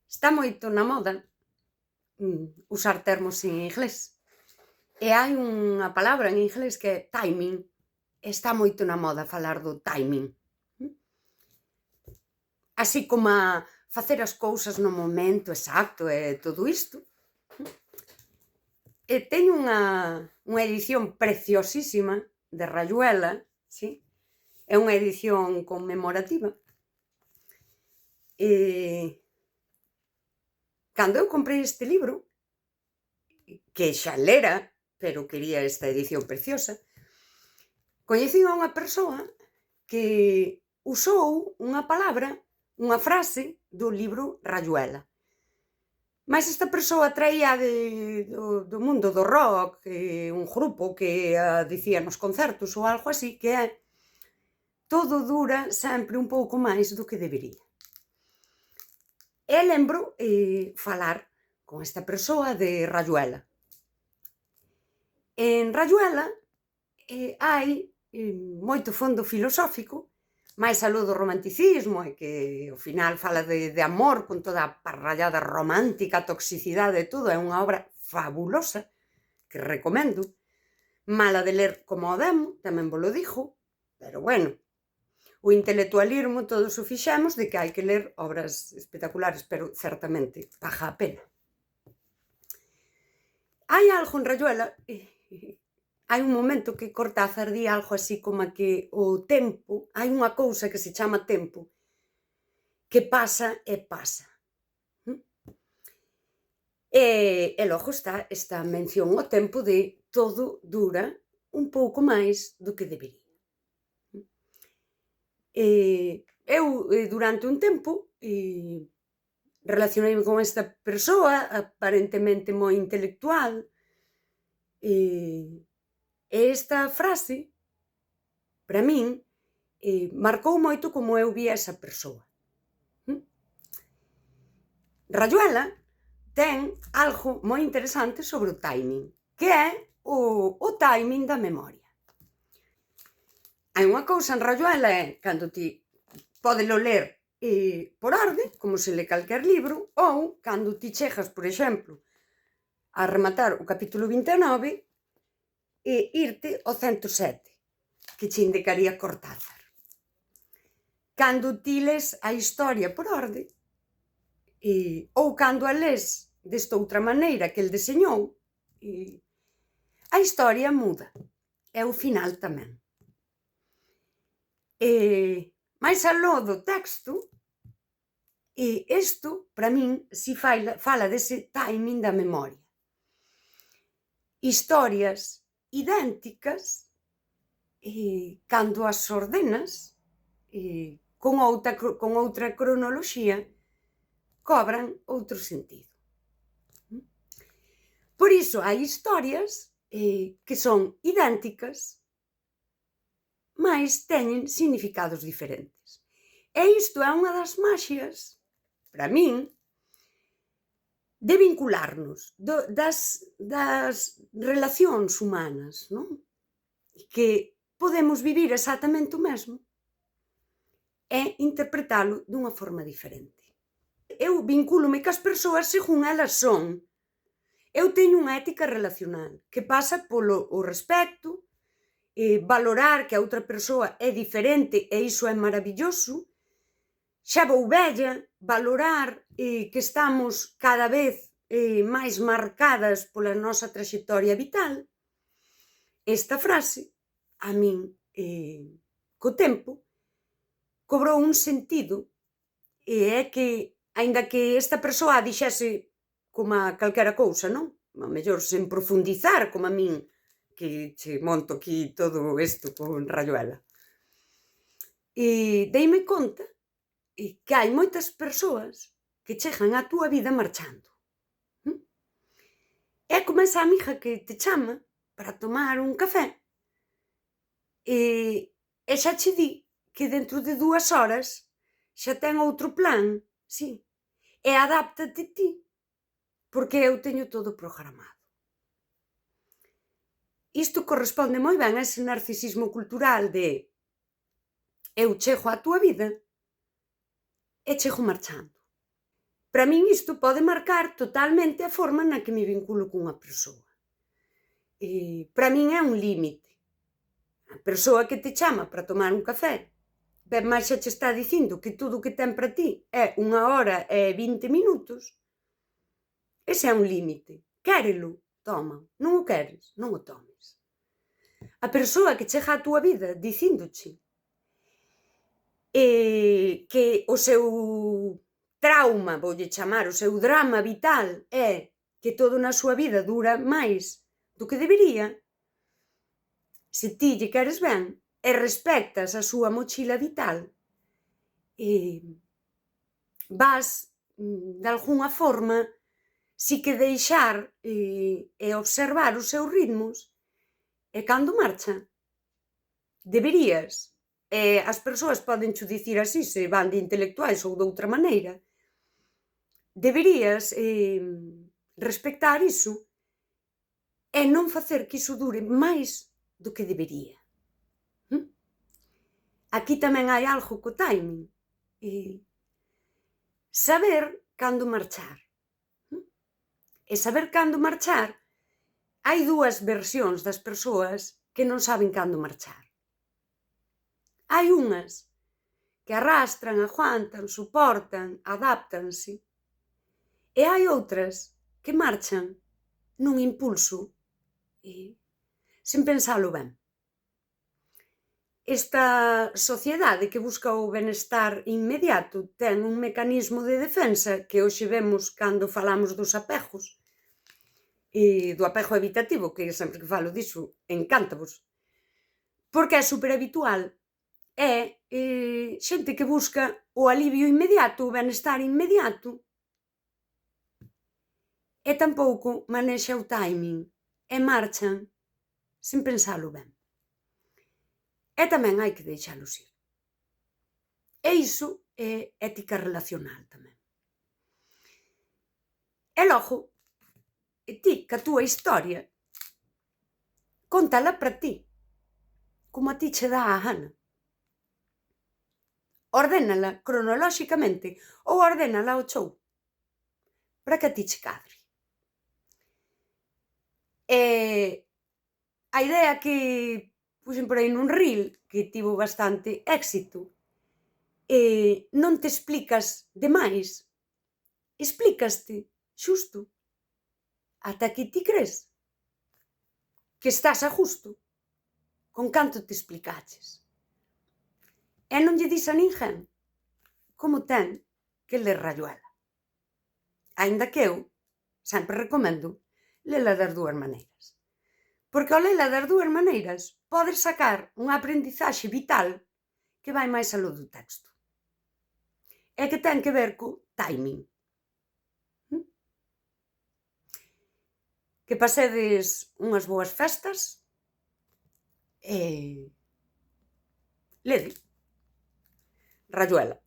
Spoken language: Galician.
Está moito na moda usar termos en inglés. E hai unha palabra en inglés que é timing. Está moito na moda falar do timing. Así como facer as cousas no momento exacto e todo isto. E teño unha edición preciosísima de Rayuela, sí? É unha edición conmemorativa. Cando eu comprei este libro, que xa lera, pero quería esta edición preciosa, coñecín a unha persoa que usou unha palabra, unha frase do libro Rayuela. Mais esta persoa traía do mundo do rock, un grupo que a dicía nos concertos ou algo así, que é todo dura sempre un pouco máis do que debería. E lembro falar con esta persoa de Rayuela. En Rayuela hai moito fondo filosófico, máis aló do romanticismo, e que ao final fala de amor con toda a parrallada romántica, toxicidade e todo. É unha obra fabulosa que recomendo. Mala de ler como o demo, tamén vos lo dixo, pero bueno, o intelectualismo todos o fixemos de que hai que ler obras espectaculares, pero certamente paga a pena. Hai algo en Rayuela, hai un momento que Cortázar di algo así como que o tempo, hai unha cousa que se chama tempo, que pasa e pasa. E logo está esta mención ao tempo de todo dura un pouco máis do que debería. Eu, durante un tempo, relacioneime con esta persoa aparentemente moi intelectual, e esta frase, para min, marcou moito como eu vía esa persoa. Rayuela ten algo moi interesante sobre o timing, que é o timing da memoria. Hai unha cousa en Rayuela, é cando ti pódelo ler por orde, como se le calquer libro, ou cando ti chegas, por exemplo, a rematar o capítulo 29 e irte ao 107, que che indicaría Cortázar. Cando ti les a historia por orde, ou cando a les desta outra maneira que el deseñou, a historia muda, e o final tamén. Mais aló do texto, isto, para min, si fala dese timing da memoria. Historias idénticas, cando as ordenas, con outra cronoloxía, cobran outro sentido. Por iso hai historias que son idénticas, mais teñen significados diferentes. E isto é unha das maxias, para min, de vincularnos, das relacións humanas, non? Que podemos vivir exactamente o mesmo e interpretalo dunha forma diferente. Eu vincúlome cas persoas según elas son. Eu teño unha ética relacional que pasa polo respecto, valorar que a outra persoa é diferente e iso é maravilloso. Xa vou vella, valorar que estamos cada vez máis marcadas pola nosa traxectoria vital. Esta frase, a min, co tempo, cobrou un sentido, e é que, aínda que esta persoa a dixese como calquera cousa, non? A mellor sen profundizar, como a min, que che monto aquí todo isto con Rayuela. E deime conta que hai moitas persoas que chegan á túa vida marchando. É como esa amiga que te chama para tomar un café e xa che di que dentro de 2 horas xa ten outro plan, sí, e adáptate ti, porque eu teño todo programado. Isto corresponde moi ben a ese narcisismo cultural de eu chego á túa vida e chego marchando. Para min isto pode marcar totalmente a forma na que me vinculo cunha persoa. Para min é un límite. A persoa que te chama para tomar un café, ben máis xa che está dicindo que tudo o que ten para ti é 1 hora e 20 minutos, ese é un límite. Quérelo? Toma. Non o queres? Non o tomes. A persoa que chega á túa vida dicíndoche que o seu trauma, voulle chamar, o seu drama vital é que todo na súa vida dura máis do que debería, se ti lle queres ben e respectas a súa mochila vital, vas, de algunha forma, si que deixar e observar os seus ritmos, e cando marcha, deberías, as persoas pódencho dicir así, se van de intelectuais ou doutra maneira, deberías respectar iso e non facer que iso dure máis do que debería. Aquí tamén hai algo co timing. Saber cando marchar. E saber cando marchar, hai dúas versións das persoas que non saben cando marchar. Hai unhas que arrastran, aguantan, soportan, adáptanse, e hai outras que marchan nun impulso sen pensalo ben. Esta sociedade que busca o benestar inmediato ten un mecanismo de defensa que hoxe vemos cando falamos dos apegos, e do apego evitativo, que sempre que falo diso encántavos, porque é superhabitual, é xente que busca o alivio inmediato, o benestar inmediato, e tampouco manexa o timing, e marchan sen pensalo ben. E tamén hai que deixalos ir. E iso é ética relacional tamén. E logo, ti, ca túa historia, contala para ti, como a ti che dá a gana. Ordénala cronolóxicamente ou ordénala ao chou, para que a ti che cadre. A idea que puxen por aí nun reel, que tivo bastante éxito, non te explicas demais, explícaste xusto ata que ti crees que estás a gusto con canto te explicaches. E non lle dis a ninguén como ten que ler Rayuela. Aínda que eu sempre recomendo lela das dúas maneiras. Porque ao lela das dúas maneiras podes sacar unha aprendizaxe vital que vai máis aló do texto. E que ten que ver co timing. Que pasedes unhas boas festas e lede Rayuela.